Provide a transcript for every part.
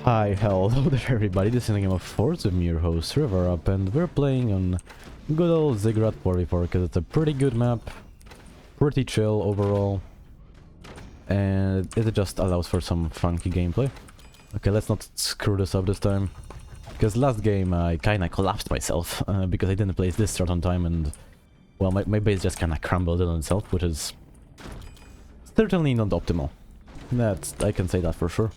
Hi, hello there everybody, this is a game of Forza, I'm your host River Up, and we're playing on good old Ziggurat 44 because it's a pretty good map, pretty chill overall, and it just allows for some funky gameplay. Okay, let's not screw this up this time, because last game I kinda collapsed myself, because I didn't place this start on time, and well, my base just kinda crumbled in on itself, which is certainly not optimal. I can say that for sure.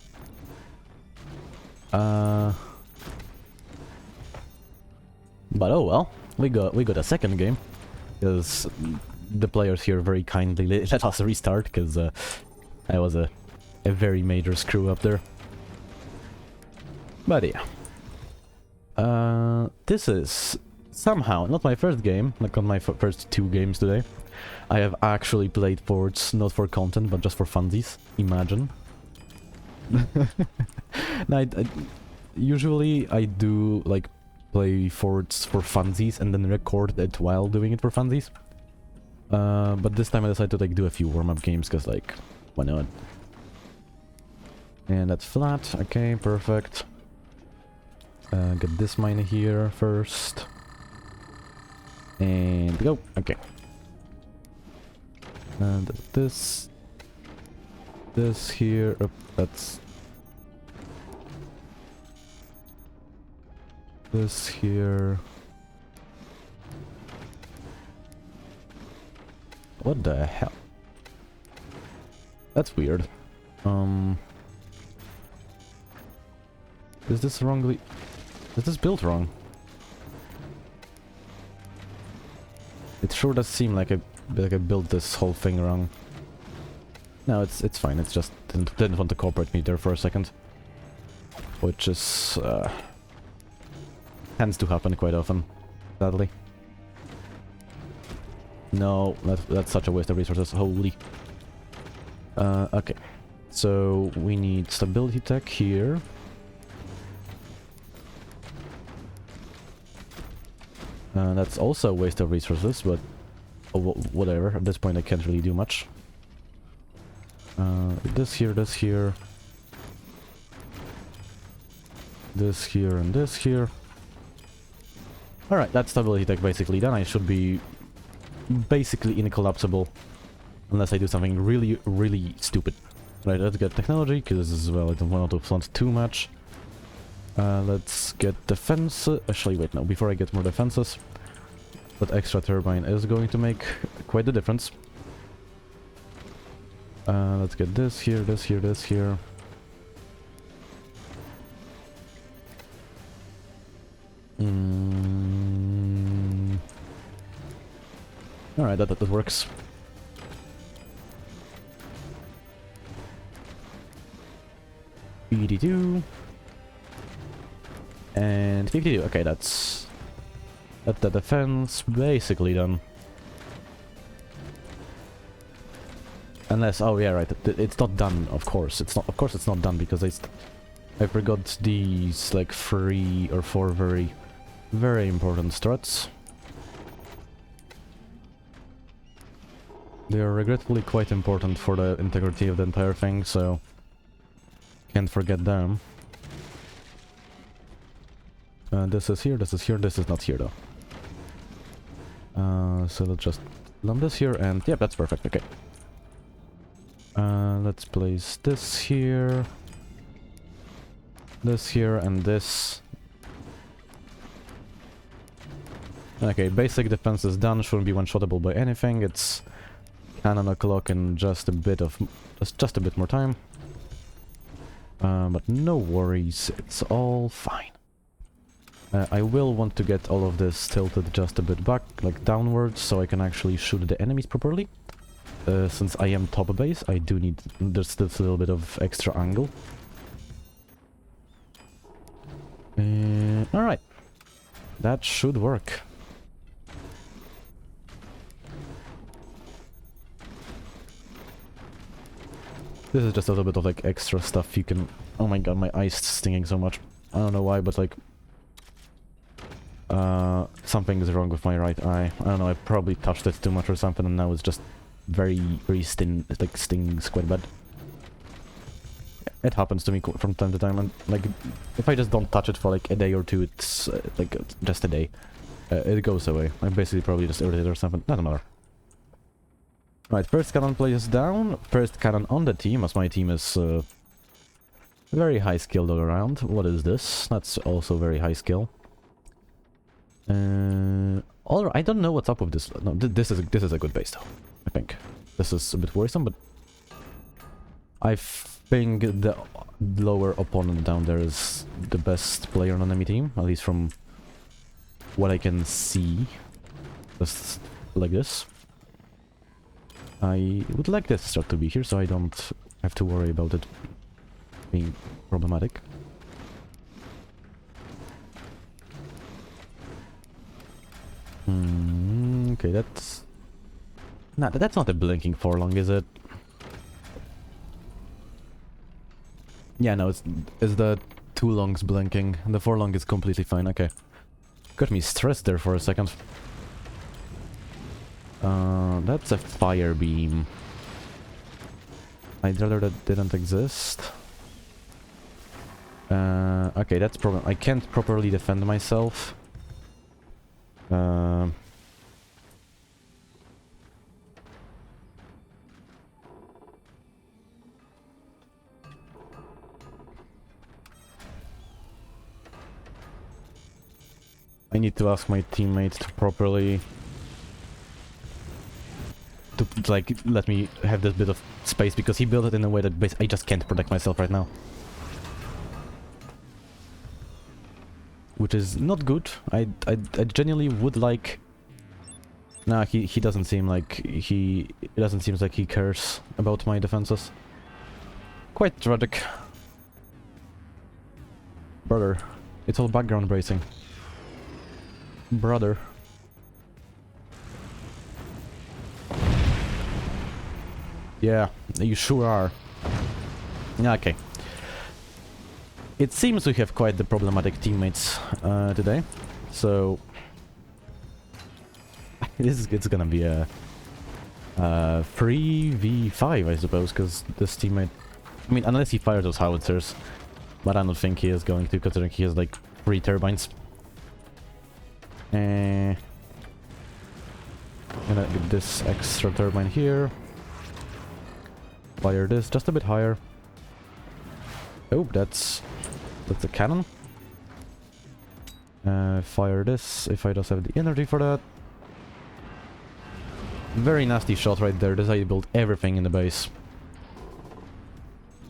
But oh well, we got a second game, because the players here very kindly let us restart, because I was a very major screw up there. But yeah, this is somehow not my first game, like on my first two games today. I have actually played Forts, not for content, but just for funsies. Imagine. No, usually I do like play Forts for funsies and then record it while doing it for funsies. But this time I decided to like do a few warm-up games because like, why not? And that's flat. Okay, perfect. Get this mine here first. And go. Okay. And this here. Oh, that's this here. What the hell? That's weird. Is this wrongly? Is this built wrong? It sure does seem like I built this whole thing wrong. No, it's fine. It's just didn't want to cooperate me there for a second, which is tends to happen quite often, sadly. No, that's such a waste of resources. Holy. Okay, so we need stability tech here. That's also a waste of resources, but whatever. At this point I can't really do much. This here, this here. This here and this here. Alright, that's stability tech basically done. I should be basically incollapsible. Unless I do something really, really stupid. Right, let's get technology, because, well, I don't want to flaunt too much. Let's get defense. Actually, wait, no, before I get more defenses, that extra turbine is going to make quite the difference. Let's get this here, this here, this here. Alright, that works. BD2 and 52. Okay, that's the defense basically done. Unless, oh yeah, right, it's not done. Of course, it's not. Of course, it's not done because I forgot these like 3 or 4 very, very important struts. They are regretfully quite important for the integrity of the entire thing, so can't forget them. This is here, this is here, this is not here though. So let's just lump this here, and yeah, that's perfect, okay. Let's place this here, and this. Okay, basic defense is done, shouldn't be one-shottable by anything. It's cannon o'clock in just a bit more time. But no worries, it's all fine. I will want to get all of this tilted just a bit back, like downwards, so I can actually shoot the enemies properly. Since I am top base, I do need just this little bit of extra angle. Alright. That should work. This is just a little bit of like extra stuff you can... Oh my god, my eye's stinging so much. I don't know why, but like... something is wrong with my right eye. I don't know, I probably touched it too much or something, and now it's just very, very stings quite bad. Yeah, It happens to me from time to time, and like, if I just don't touch it for like a day or two, it's like just a day. It goes away. I basically probably just irritated or something. Doesn't matter. Right, first cannon plays down. First cannon on the team, as my team is very high skilled all around. What is this? That's also very high skill. I don't know what's up with this. No, this is a good base though. I think this is a bit worrisome, but I think the lower opponent down there is the best player on the enemy team, at least from what I can see. Just like this. I would like this strat to be here, so I don't have to worry about it being problematic. Okay, that's... Nah, that's not a blinking forlong, is it? Yeah, no, it's the two longs blinking. The forlong is completely fine, okay. Got me stressed there for a second. That's a fire beam. I'd rather that didn't exist. Okay, that's problem. I can't properly defend myself. I need to ask my teammate to properly... to, like, let me have this bit of space, because he built it in a way that I just can't protect myself right now. Which is not good. I genuinely would like... Nah, he doesn't seem like it doesn't seem like he cares about my defenses. Quite tragic. Brother, it's all background bracing. Brother. Yeah, you sure are. Okay. It seems we have quite the problematic teammates today, so it's gonna be a 3v5, I suppose, because this teammate... I mean, unless he fires those howitzers, but I don't think he is going to, considering he has like 3 turbines. Gonna get this extra turbine here. Fire this just a bit higher. Oh, that's a cannon. Fire this if I just have the energy for that. Very nasty shot right there. This is how you build everything in the base.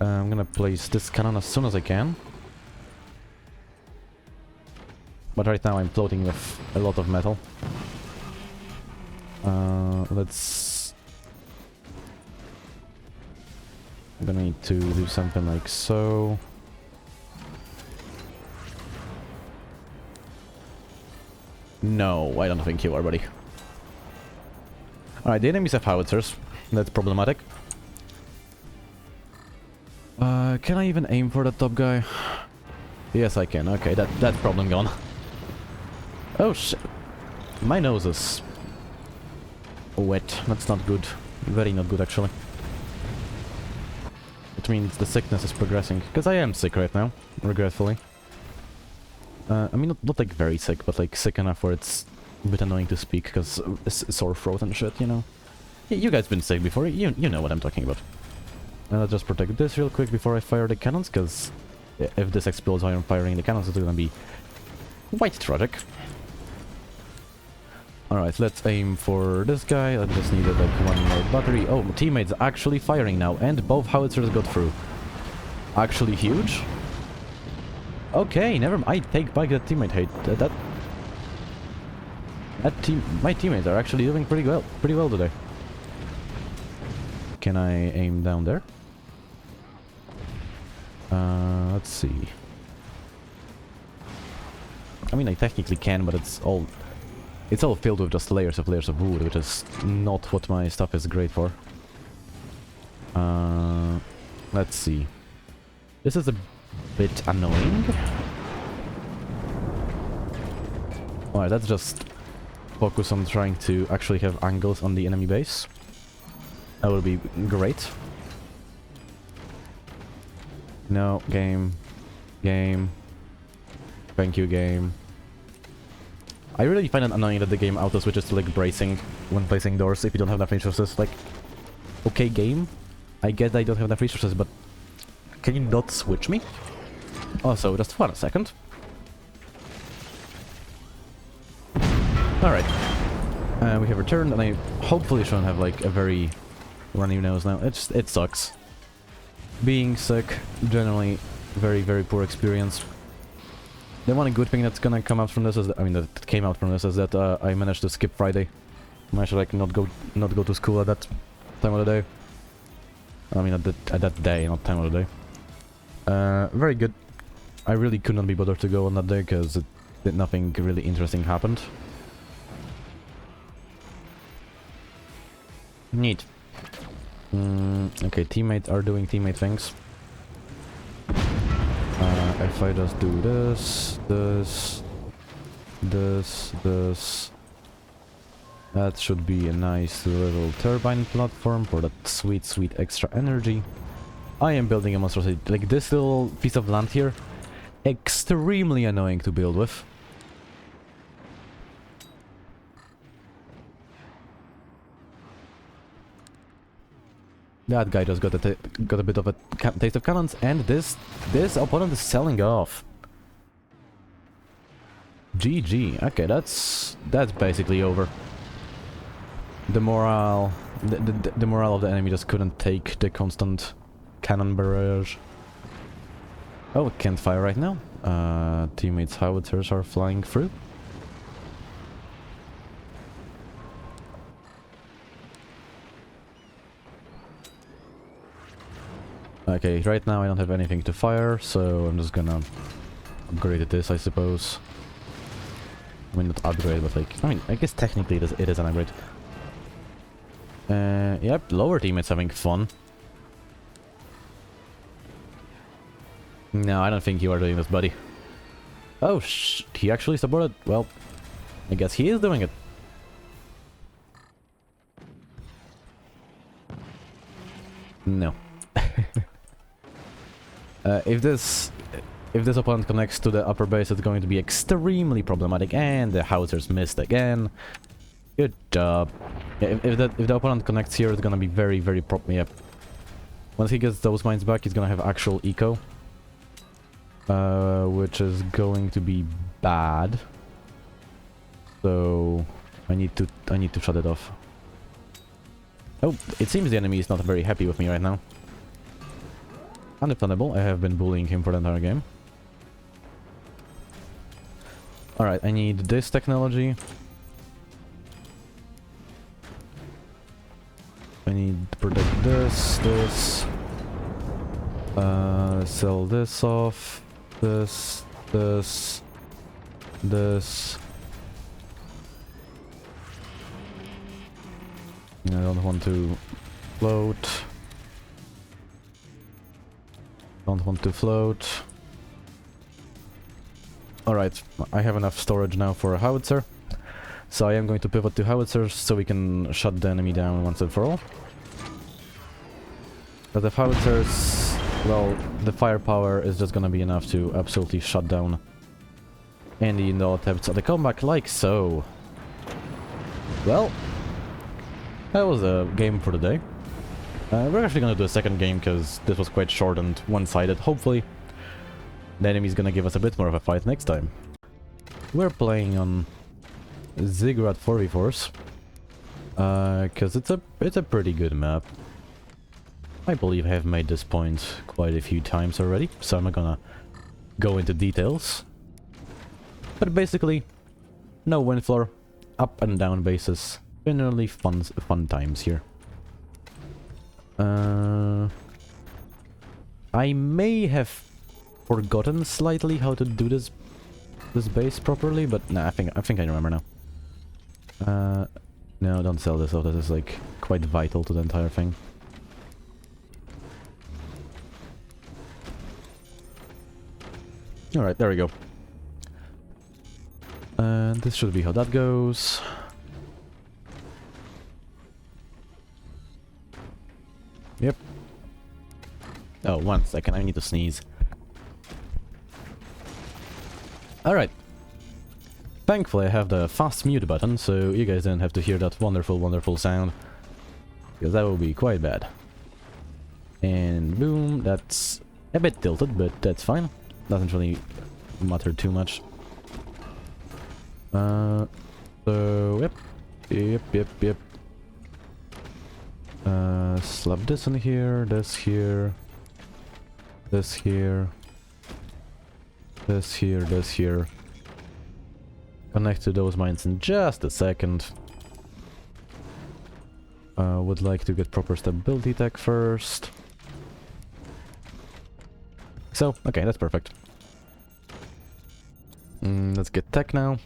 I'm gonna place this cannon as soon as I can. But right now I'm floating with a lot of metal. Let's... I'm gonna need to do something like so. No, I don't think you are, buddy. Alright, the enemies have howitzers. That's problematic. Can I even aim for the top guy? Yes, I can. Okay, that's problem gone. Oh shit. My nose is wet. That's not good. Very not good, actually. Which means the sickness is progressing. Because I am sick right now, regretfully. I mean, not like very sick, but like sick enough where it's a bit annoying to speak, because it's sore throat and shit, you know? You guys been sick before, you know what I'm talking about. And I'll just protect this real quick before I fire the cannons, because if this explodes while I'm firing the cannons, it's gonna be quite tragic. Alright, let's aim for this guy. I just needed like one more battery. Oh, teammates actually firing now, and both howitzers got through. Actually huge. Okay, never mind. I take back that teammate hate. My teammates are actually doing pretty well today. Can I aim down there? Let's see. I mean, I technically can, but it's all filled with just layers of wood, which is not what my stuff is great for. Let's see. This is a bit annoying. Alright, let's just focus on trying to actually have angles on the enemy base. That will be great. No, game. Game. Thank you, game. I really find it annoying that the game auto-switches to, like, bracing when placing doors if you don't have enough resources. Like, okay, game, I get that I don't have enough resources, but can you not switch me? Also, just for a second. Alright. We have returned, and I hopefully shouldn't have, like, a very runny nose now. It sucks. Being sick, generally, very, very poor experience. The one good thing that's gonna come out from this is, that came out from this is that I managed to skip Friday. I managed to, like, not go to school at that time of the day. I mean, at that day, not time of the day. Very good. I really could not be bothered to go on that day because nothing really interesting happened. Neat. Okay, teammates are doing teammate things. If I just do this, that should be a nice little turbine platform for that sweet, sweet extra energy. I am building a monstrosity. Like, this little piece of land here, extremely annoying to build with. That guy just got a bit of a taste of cannons, and this opponent is selling off. GG. Okay, that's basically over. The morale of the enemy just couldn't take the constant cannon barrage. Oh, can't fire right now. Teammates' howitzers are flying through. Okay, right now I don't have anything to fire, so I'm just gonna upgrade this, I suppose. I mean, not upgrade, but like, I guess technically it is an upgrade. Yep, lower teammates having fun. No, I don't think you are doing this, buddy. Oh, he actually supported. Well, I guess he is doing it. No. If this opponent connects to the upper base, it's going to be extremely problematic, and the howitzers missed again. Good job. Yeah, if the opponent connects here, it's gonna be very, very Yep. Once he gets those mines back, he's gonna have actual eco, which is going to be bad. So I need to shut it off. Oh, it seems the enemy is not very happy with me right now. Understandable, I have been bullying him for the entire game. Alright, I need this technology. I need to protect this. Sell this off. This. I don't want to float. Don't want to float. Alright, I have enough storage now for a howitzer. So I am going to pivot to howitzers so we can shut the enemy down once and for all. But the howitzers, well, the firepower is just gonna be enough to absolutely shut down any no attempts at the comeback, like so. Well, that was a game for the day. We're actually gonna do a second game because this was quite short and one-sided. Hopefully, the enemy's gonna give us a bit more of a fight next time. We're playing on Ziggurat 4v4s, because it's a pretty good map. I believe I have made this point quite a few times already, so I'm not gonna go into details. But basically, no win floor, up and down bases, generally fun times here. I may have forgotten slightly how to do this base properly, but nah, I think I remember now. No, don't sell this off. This is like quite vital to the entire thing. Alright, there we go. And this should be how that goes. Yep. Oh, 1 second, I need to sneeze. Alright. Thankfully I have the fast mute button, so you guys didn't have to hear that wonderful, wonderful sound. Because that would be quite bad. And boom, that's a bit tilted, but that's fine. Doesn't really matter too much. So, yep. Slap this in here, this here, this here, this here, this here. Connect to those mines in just a second. Would like to get proper stability tech first. So, okay, that's perfect. Let's get tech now.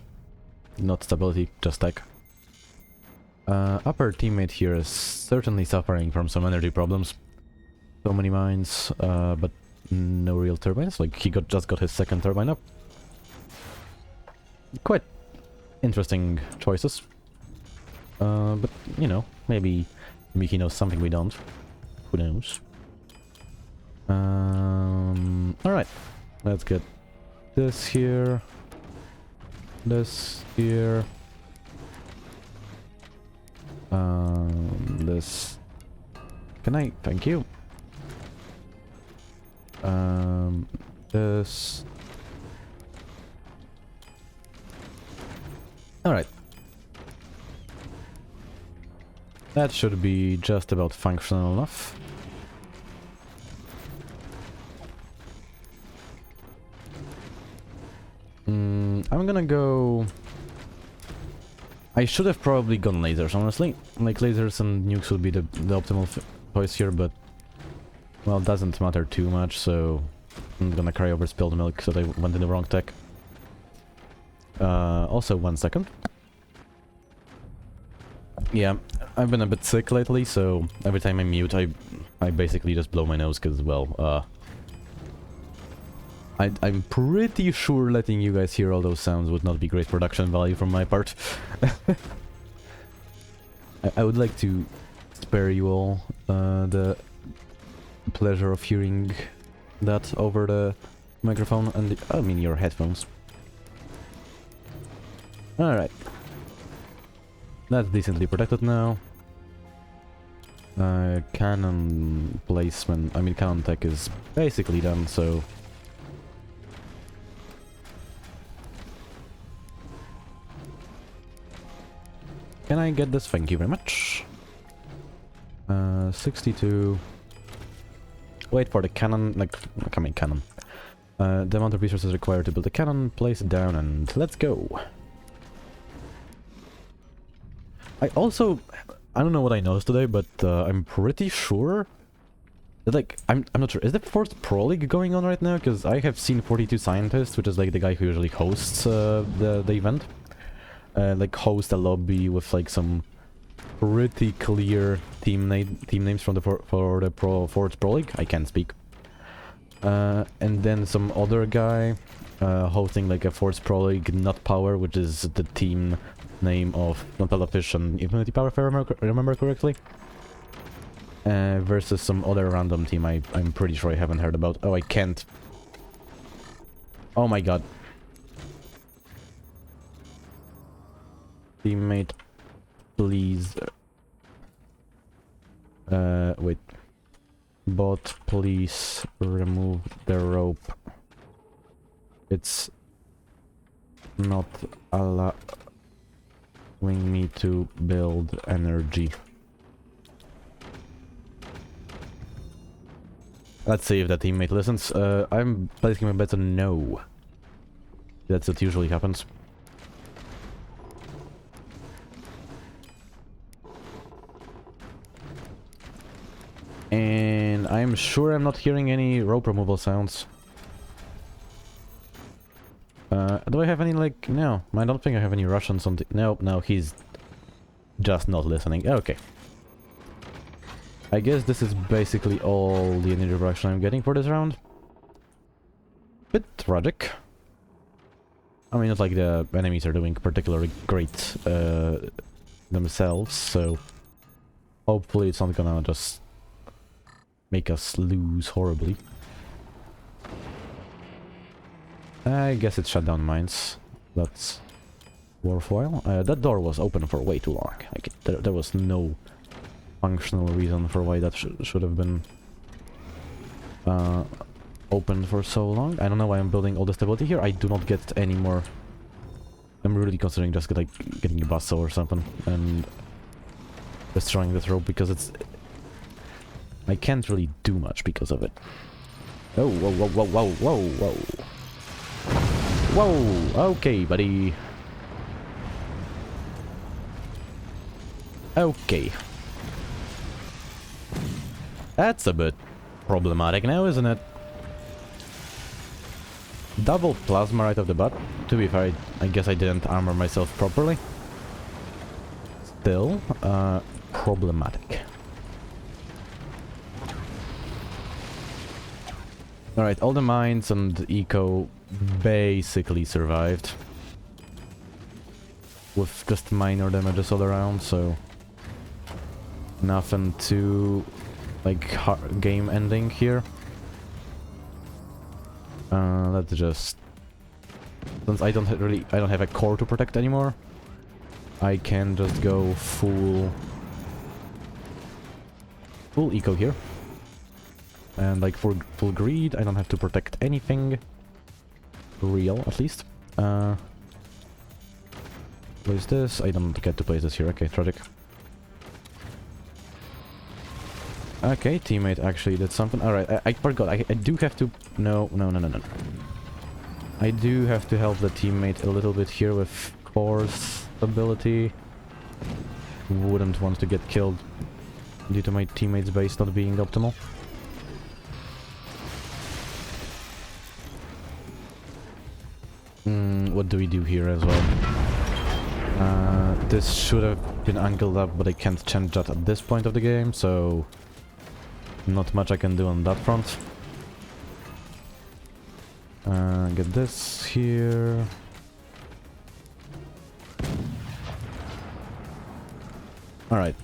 Not stability, just tech. Upper teammate here is certainly suffering from some energy problems. So many mines, but no real turbines. Like, he just got his second turbine up. Quite interesting choices. But, you know, maybe he knows something we don't. Who knows? Alright. Let's get this here. This here. This. Can I? Thank you. This. Alright. That should be just about functional enough. I'm gonna go... I should have probably gone lasers, honestly. Like, lasers and nukes would be the optimal choice here, but... Well, it doesn't matter too much, so... I'm gonna cry over spilled milk, so I went in the wrong tech. Also, 1 second. Yeah, I've been a bit sick lately, so every time I mute, I basically just blow my nose, because, well, I'm pretty sure letting you guys hear all those sounds would not be great production value from my part. I would like to spare you all the pleasure of hearing that over the microphone and I mean your headphones. Alright. That's decently protected now. Cannon placement, I mean cannon tech is basically done, so... Can I get this? Thank you very much. 62. Wait for the cannon, like, I mean cannon. The amount of resources required to build a cannon, place it down, and let's go. I also, I don't know what I noticed today, but I'm pretty sure that, like, I'm not sure, is the 4th Pro League going on right now? Because I have seen 42 Scientists, which is like the guy who usually hosts the event. Like host a lobby with like some pretty clear team names from the for the 4th Pro League. I can't speak. And then some other guy hosting like a 4th Pro League Not Power, which is the team name of Nutella and Infinity Power, if I remember correctly. Versus some other random team I'm pretty sure I haven't heard about. Oh, I can't. Oh my god. Teammate, please. Wait. Bot, please remove the rope. It's not allowing me to build energy. Let's see if that teammate listens. I'm placing my bet on no. That's what usually happens. And I'm sure I'm not hearing any rope removal sounds. Do I have any, like... No, I don't think I have any Russians on the... No, he's just not listening. Okay. I guess this is basically all the energy production I'm getting for this round. Bit tragic. I mean, not like the enemies are doing particularly great themselves, so... Hopefully it's not gonna just make us lose horribly. I guess it shut down mines. That's worthwhile. That door was open for way too long. Like, there was no functional reason for why that should have been open for so long. I don't know why I'm building all the stability here. I do not get any more. I'm really considering just getting a bustle or something and destroying this rope because it's... I can't really do much because of it. Oh, whoa, whoa, whoa, whoa, whoa, whoa. Whoa, okay, buddy. Okay. That's a bit problematic now, isn't it? Double plasma right off the bat. To be fair, I guess I didn't armor myself properly. Still, problematic. Alright, all the mines and eco basically survived. With just minor damages all around, so... nothing too... like, game ending here. Let's just... since I don't have a core to protect anymore, I can just go full eco here. And like full greed, I don't have to protect anything real, at least. Place this. I don't get to place this here. Okay, tragic. Okay, teammate actually did something. Alright, I forgot. I do have to... No. I do have to help the teammate a little bit here with core's ability. Wouldn't want to get killed due to my teammate's base not being optimal. What do we do here as well? This should have been angled up, but I can't change that at this point of the game, so... not much I can do on that front. Get this here. Alright.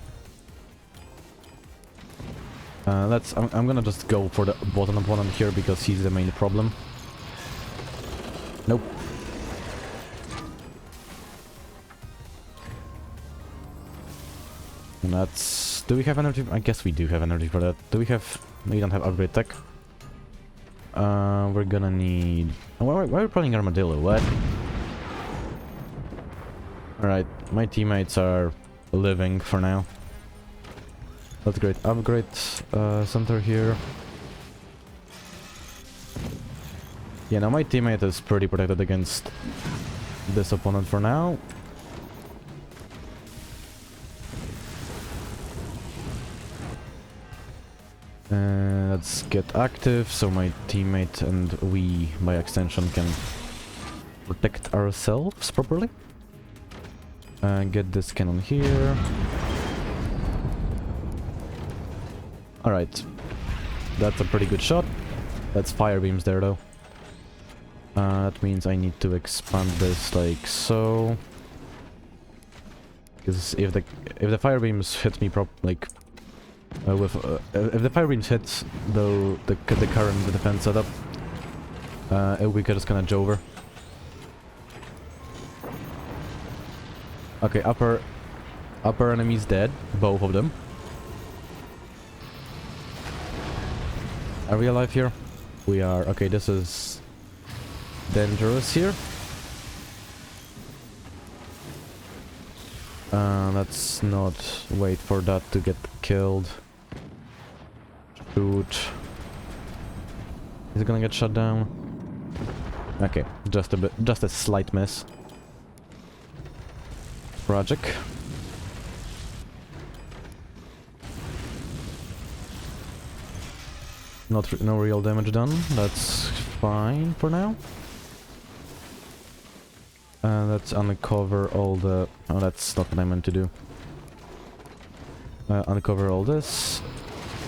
I'm gonna just go for the bottom opponent here because he's the main problem. Nope. And that's... do we have energy? I guess we do have energy for that. Do we have... we don't have upgrade tech. We're gonna need... why are we playing Armadillo? What? Alright, my teammates are living for now. That's great. Upgrade center here. Yeah, now my teammate is pretty protected against this opponent for now. Let's get active so my teammate and we, by extension, can protect ourselves properly. Get this cannon here. Alright. That's a pretty good shot. That's fire beams there though. That means I need to expand this like so. Because if the fire beams hit me if the fire beams hit the current defense setup, we could just kind of jover. Okay, upper enemy's dead, both of them. Are we alive here? We are. Okay, this is dangerous here. Let's not wait for that to get killed. Shoot. Is it gonna get shut down? Okay, just a slight miss. Tragic. No real damage done. That's fine for now. Let's uncover all the... oh, that's not what I meant to do. Uncover all this.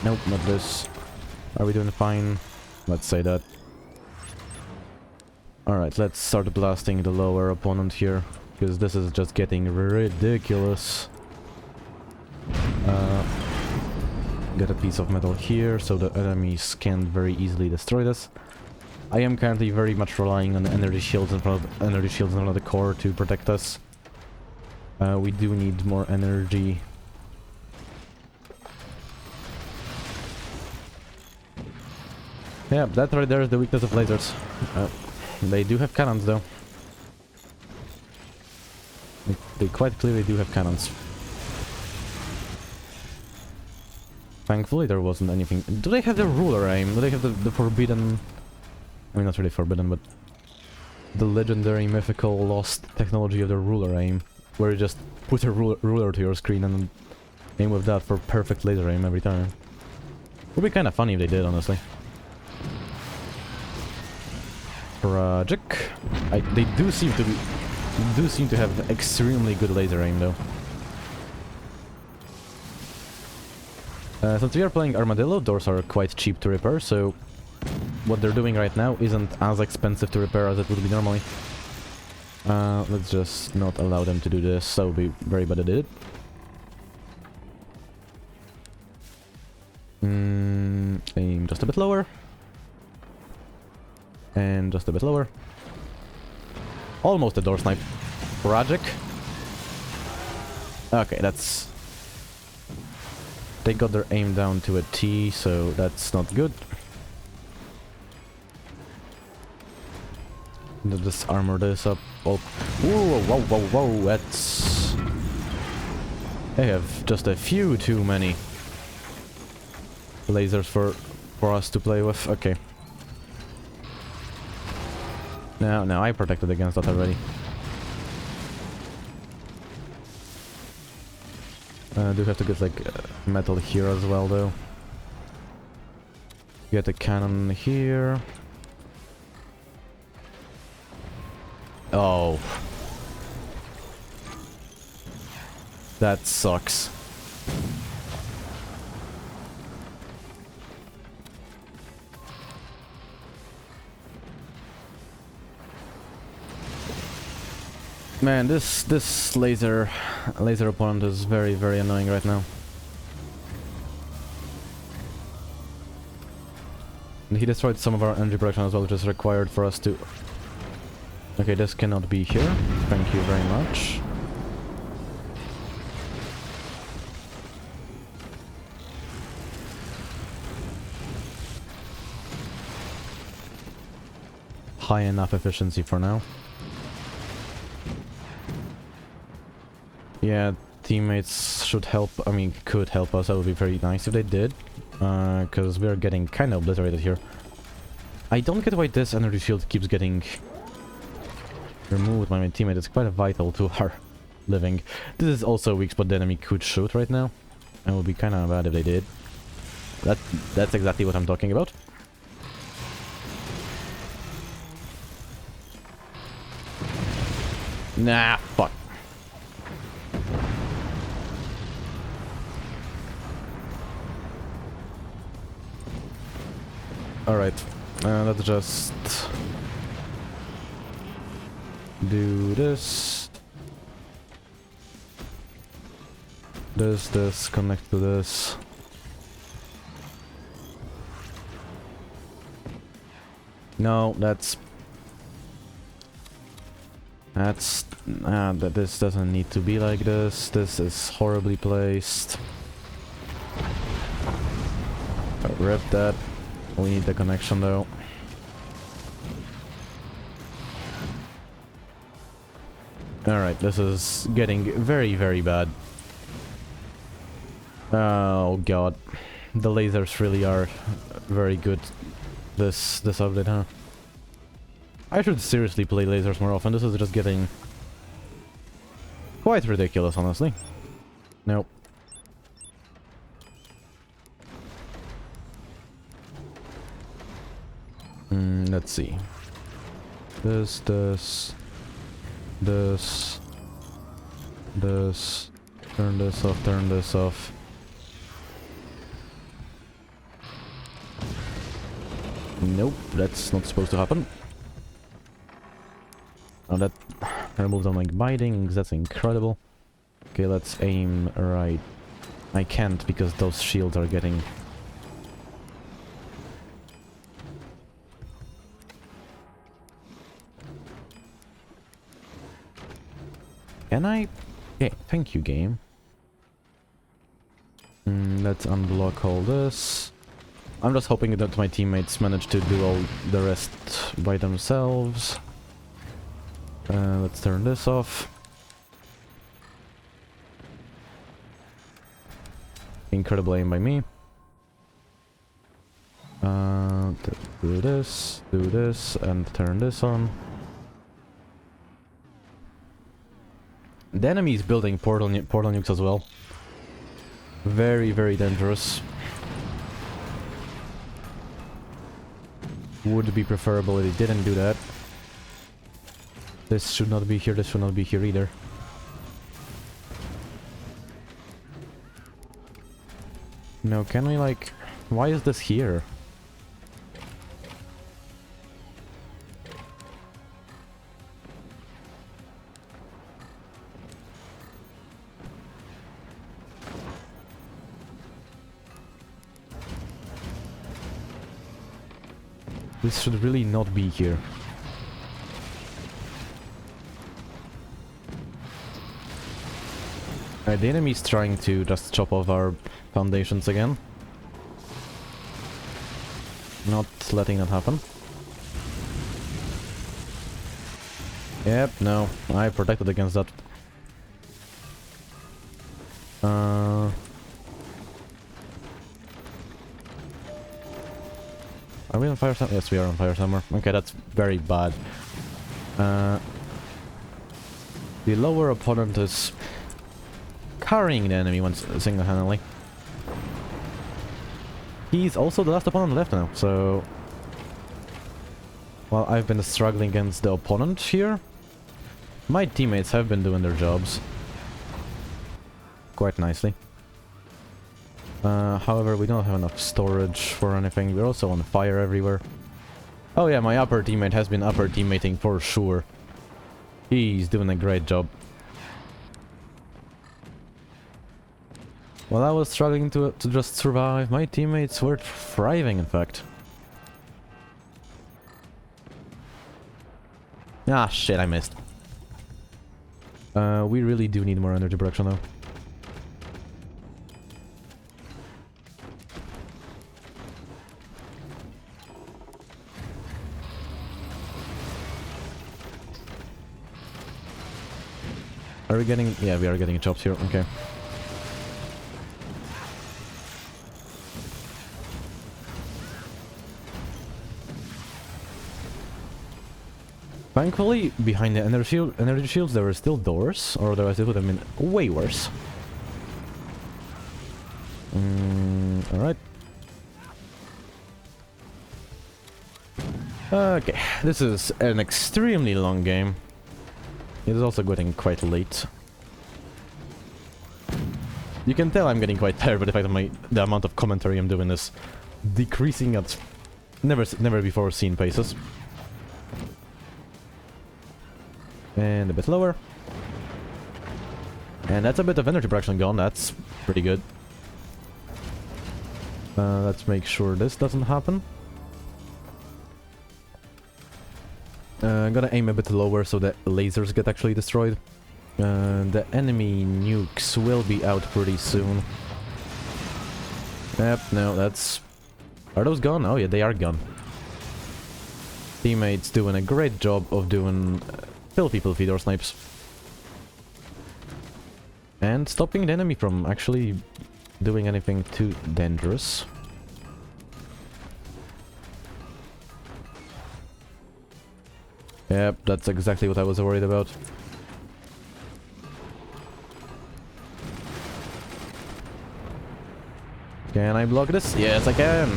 Nope, not this. Are we doing fine? Let's say that. Alright, let's start blasting the lower opponent here, because this is just getting ridiculous. get a piece of metal here so the enemies can't very easily destroy this. I am currently very much relying on energy shields in front of the core to protect us. We do need more energy. Yeah, that right there is the weakness of lasers. They do have cannons though. They quite clearly do have cannons. Thankfully there wasn't anything... Do they have the ruler aim? Do they have the forbidden... I mean, not really forbidden, but... The legendary, mythical, lost technology of the ruler aim. Where you just put a ruler to your screen and aim with that for perfect laser aim every time. Would be kind of funny if they did, honestly. Tragic. They do seem to have extremely good laser aim, though. Since we are playing Armadillo, doors are quite cheap to repair, so what they're doing right now isn't as expensive to repair as it would be normally. Let's just not allow them to do this. That would be very bad at it. Aim just a bit lower. And just a bit lower. Almost a door snipe. Tragic. Okay, that's... They got their aim down to a T, so that's not good. Just armor this up. Oh, whoa, whoa, whoa, whoa, that's... They have just a few too many lasers for us to play with. Okay. Now I protected against that already. Do have to get like metal here as well, though. Get a cannon here. Oh. That sucks. Man, this laser opponent is very, very annoying right now. And he destroyed some of our energy production as well, which is required for us to... Okay, this cannot be here. Thank you very much. High enough efficiency for now. Yeah, teammates should help, I mean, could help us. That would be very nice if they did. Because we're getting kind of obliterated here. I don't get why this energy shield keeps getting removed by my teammate. It's quite vital to our living. This is also a weak spot the enemy could shoot right now. It would be kind of bad if they did. That's exactly what I'm talking about. Nah, fuck. Alright, let's just do this. This, connect to this. No, that this doesn't need to be like this. This is horribly placed. Rip that. We need the connection though. Alright, this is getting very, very bad. Oh god. The lasers really are very good this update, huh? I should seriously play lasers more often. This is just getting quite ridiculous, honestly. Nope. Let's see. This. Turn this off. Nope, that's not supposed to happen. Oh, that removed on like bindings, that's incredible. Okay, let's aim right I can't because those shields are getting... Can I? Okay, thank you, game. Let's unblock all this. I'm just hoping that my teammates manage to do all the rest by themselves. Let's turn this off. Incredible aim by me. Do this, and turn this on. The enemy is building portal nukes as well. Very, very dangerous. Would be preferable if he didn't do that. This should not be here, this should not be here either. No, can we like... Why is this here? This should really not be here. The enemy is trying to just chop off our foundations again. Not letting that happen. Yep, no, I protected against that. Are we on fire somewhere? Yes, we are on fire somewhere. Okay, that's very bad. The lower opponent is carrying the enemy once single-handedly. He's also the last opponent left now, so... While I've been struggling against the opponent here, my teammates have been doing their jobs quite nicely. However, we don't have enough storage for anything. We're also on fire everywhere. Oh yeah, my upper teammate has been upper teammating for sure. He's doing a great job. While I was struggling to just survive, my teammates were thriving, in fact. Ah, shit, I missed. We really do need more energy production, though. Are we getting... Yeah, we are getting chopped here, okay. Thankfully, behind the energy shields there were still doors, or otherwise it would have been way worse. Alright. Okay, this is an extremely long game. It is also getting quite late. You can tell I'm getting quite tired by the fact that the amount of commentary I'm doing is decreasing at never before seen paces. And a bit lower. And that's a bit of energy production gone, that's pretty good. Let's make sure this doesn't happen. I'm gonna aim a bit lower so that lasers get actually destroyed. The enemy nukes will be out pretty soon. Yep, no, that's... Are those gone? Oh yeah, they are gone. Teammates doing a great job of doing filthy door snipes. And stopping the enemy from actually doing anything too dangerous. Yep, that's exactly what I was worried about. Can I block this? Yes, I can!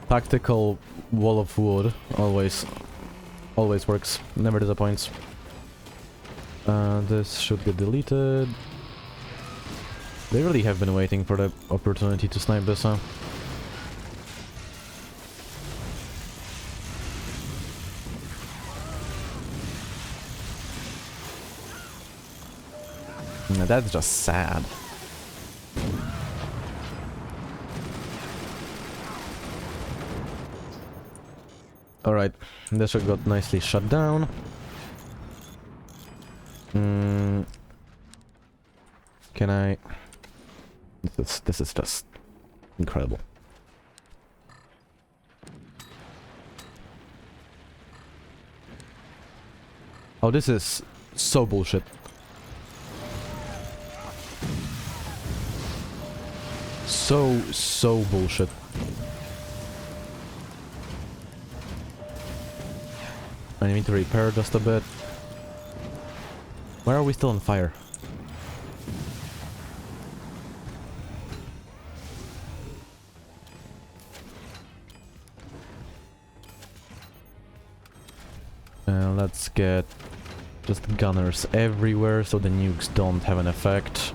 Tactical wall of wood always works, never disappoints. This should get deleted. They really have been waiting for the opportunity to snipe this, huh? That's just sad. Alright, this one got nicely shut down. Can I... This is just incredible. Oh, this is so bullshit. So bullshit. I need to repair just a bit. Why are we still on fire? Let's get just gunners everywhere so the nukes don't have an effect.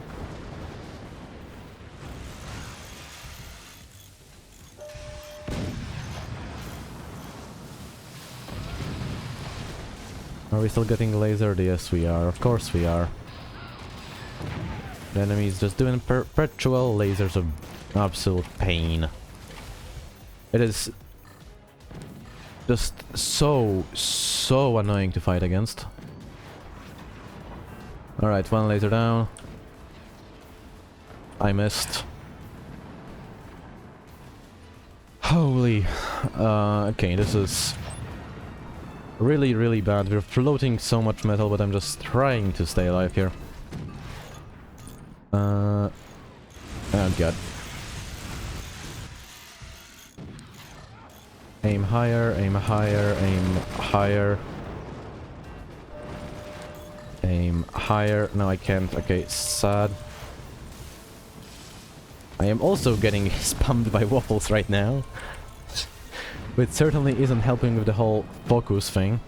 Are we still getting lasered? Yes, we are. Of course we are. The enemy is just doing perpetual lasers of absolute pain. It is just so annoying to fight against. Alright, one laser down. I missed. Holy. Okay, this is really bad. We're floating so much metal, but I'm just trying to stay alive here. Oh god. Aim higher, aim higher, aim higher. Aim higher. No, I can't. Okay, sad. I am also getting spammed by waffles right now. Which certainly isn't helping with the whole focus thing.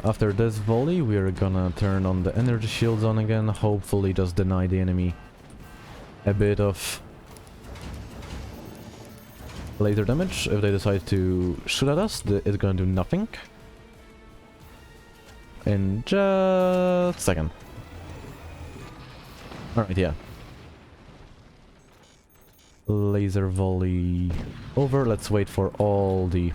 After this volley, we're gonna turn on the energy shields on again, hopefully just deny the enemy a bit of laser damage. If they decide to shoot at us, it's gonna do nothing. In just a second. Alright, yeah. Laser volley over. Let's wait for all the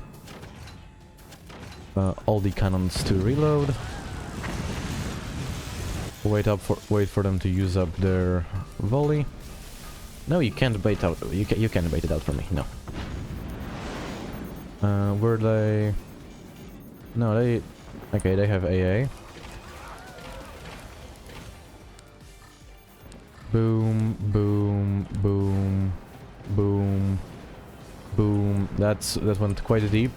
cannons to reload. Wait for them to use up their volley. No, you can't bait out. You can't bait it out for me. No. Were they? No, they. Okay, they have AA. Boom, boom, boom, boom, boom. That went quite deep.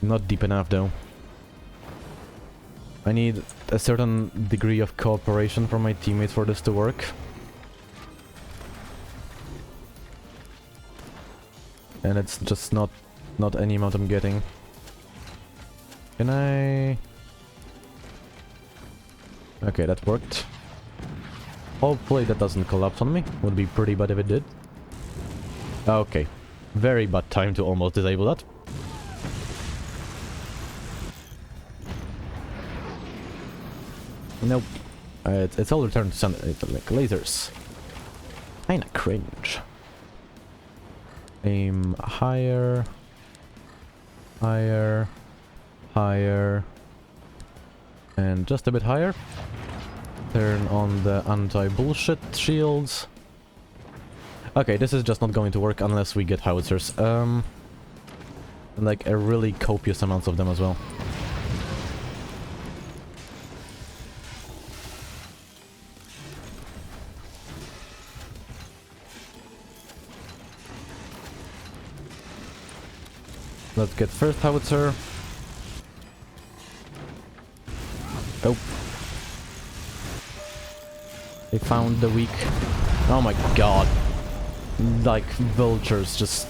Not deep enough though. I need a certain degree of cooperation from my teammates for this to work. And it's just not any amount I'm getting. Can I... Okay, that worked. Hopefully that doesn't collapse on me. Would be pretty bad if it did. Okay. Very bad time to almost disable that. Nope. It's all returned to like lasers. Kinda cringe. Aim higher. Higher. Higher. And just a bit higher. Turn on the anti-bullshit shields. Okay, this is just not going to work unless we get howitzers. Like a really copious amounts of them as well. Let's get first howitzer. Oh. They found the weak. Oh my god. Like vultures just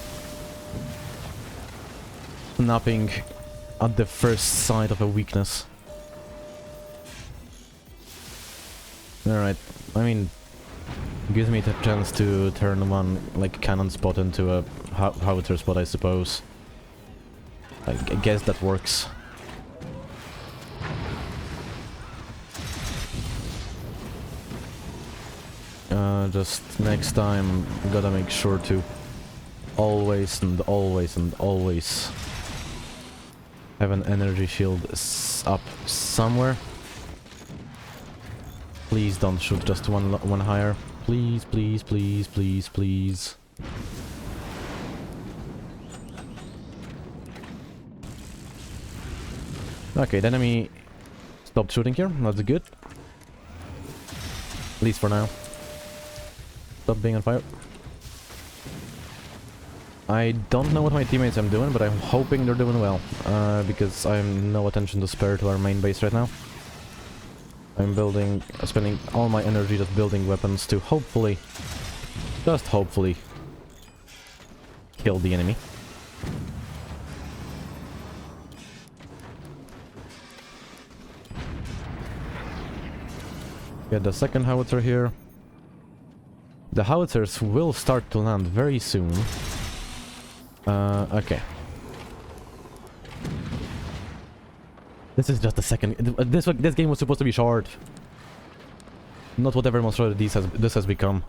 snapping at the first sight of a weakness. Alright, I mean, Gives me the chance to turn one, like, cannon spot into a howitzer spot, I suppose. I guess that works. Just next time, gotta make sure to always and always and always have an energy shield up somewhere. Please don't shoot just one higher. Please, please, please, please, please. Okay, the enemy stopped shooting here. That's good. At least for now. Stop being on fire. I don't know what my teammates are doing, but I'm hoping they're doing well. Because I have no attention to spare to our main base right now. I'm spending all my energy just building weapons to hopefully, just hopefully, kill the enemy. Get the second howitzer here. The howitzers will start to land very soon. Okay. This is just the second. This game was supposed to be short. Not whatever monstrosity this has become.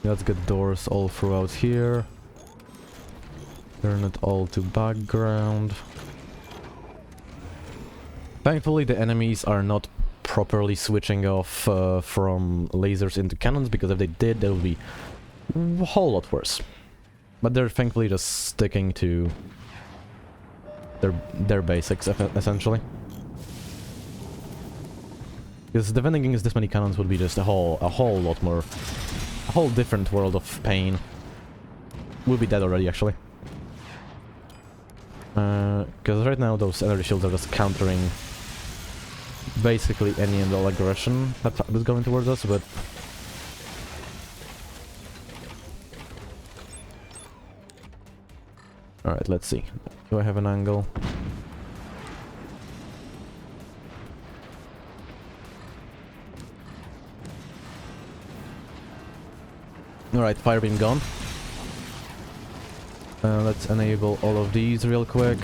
Let's get doors all throughout here. Turn it all to background. Thankfully, the enemies are not properly switching off from lasers into cannons, because if they did, that would be a whole lot worse. But they're thankfully just sticking to their basics, essentially. Because defending against this many cannons would be just a whole lot more, a whole different world of pain. We'll be dead already, actually. Because right now those energy shields are just countering basically any and all aggression that's going towards us, but alright, let's see. Do I have an angle? Alright, fire beam gone. Let's enable all of these real quick.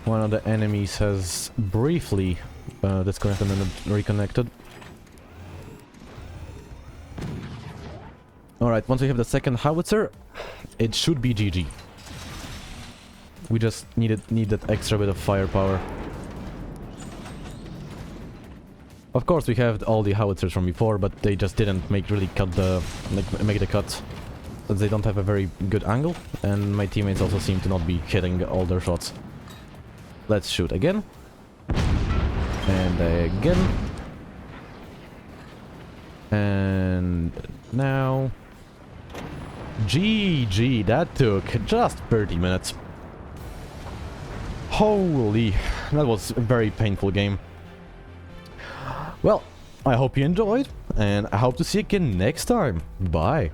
One of the enemies has briefly disconnected and reconnected. Alright, once we have the second howitzer, it should be GG. We just need that extra bit of firepower. Of course, we have all the howitzers from before, but they just didn't make the cut. Since they don't have a very good angle, and my teammates also seem to not be hitting all their shots. Let's shoot again. And again. And now... GG, that took just 30 minutes. Holy, that was a very painful game. Well, I hope you enjoyed, and I hope to see you again next time. Bye.